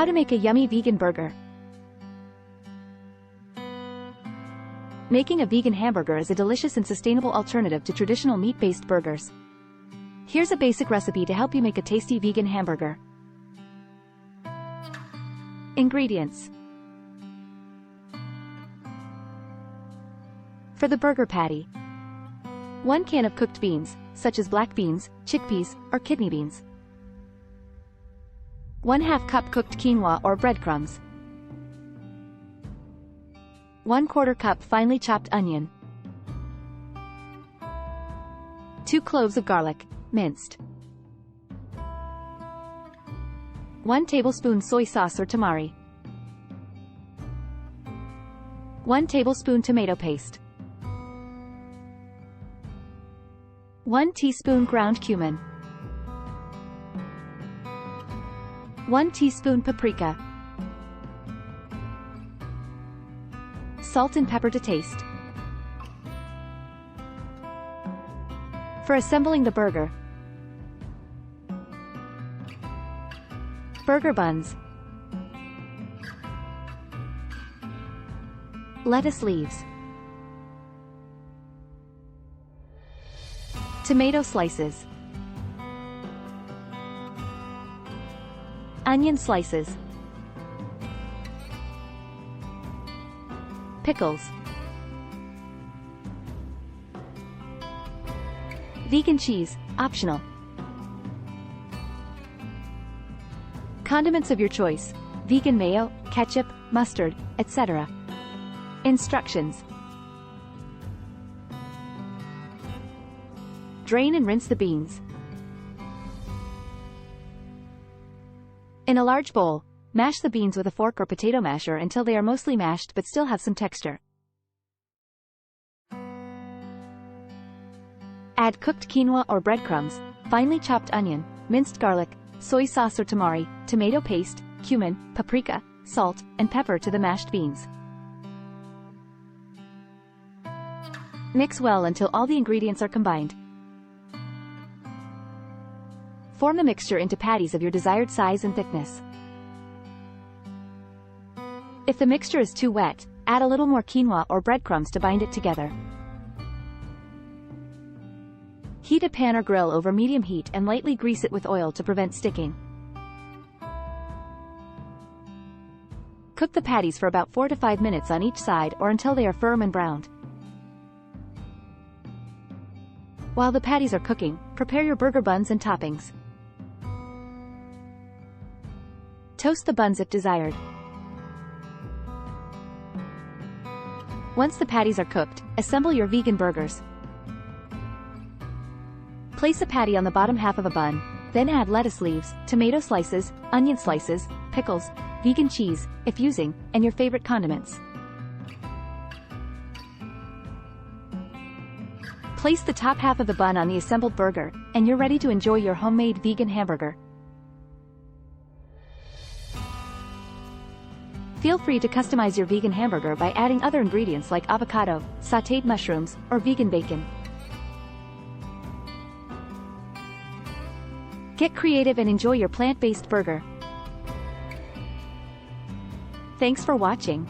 How to make a yummy vegan burger. Making a vegan hamburger is a delicious and sustainable alternative to traditional meat-based burgers. Here's a basic recipe to help you make a tasty vegan hamburger. Ingredients. For the burger patty: 1 can of cooked beans, such as black beans, chickpeas, or kidney beans. 1/2 cup cooked quinoa or breadcrumbs. 1/4 cup finely chopped onion. 2 cloves of garlic, minced. 1 tablespoon soy sauce or tamari. 1 tablespoon tomato paste. 1 teaspoon ground cumin. 1 teaspoon paprika. Salt and pepper to taste. For assembling the burger: burger buns, lettuce leaves, tomato slices, onion slices, pickles, vegan cheese, optional, condiments of your choice: vegan mayo, ketchup, mustard, etc. Instructions: drain and rinse the beans. In a large bowl, mash the beans with a fork or potato masher until they are mostly mashed but still have some texture. Add cooked quinoa or breadcrumbs, finely chopped onion, minced garlic, soy sauce or tamari, tomato paste, cumin, paprika, salt, and pepper to the mashed beans. Mix well until all the ingredients are combined. Form the mixture into patties of your desired size and thickness. If the mixture is too wet, add a little more quinoa or breadcrumbs to bind it together. Heat a pan or grill over medium heat and lightly grease it with oil to prevent sticking. Cook the patties for about 4 to 5 minutes on each side or until they are firm and browned. While the patties are cooking, prepare your burger buns and toppings. Toast the buns if desired. Once the patties are cooked, assemble your vegan burgers. Place a patty on the bottom half of a bun, then add lettuce leaves, tomato slices, onion slices, pickles, vegan cheese, if using, and your favorite condiments. Place the top half of the bun on the assembled burger, and you're ready to enjoy your homemade vegan hamburger. Feel free to customize your vegan hamburger by adding other ingredients like avocado, sautéed mushrooms, or vegan bacon. Get creative and enjoy your plant-based burger. Thanks for watching.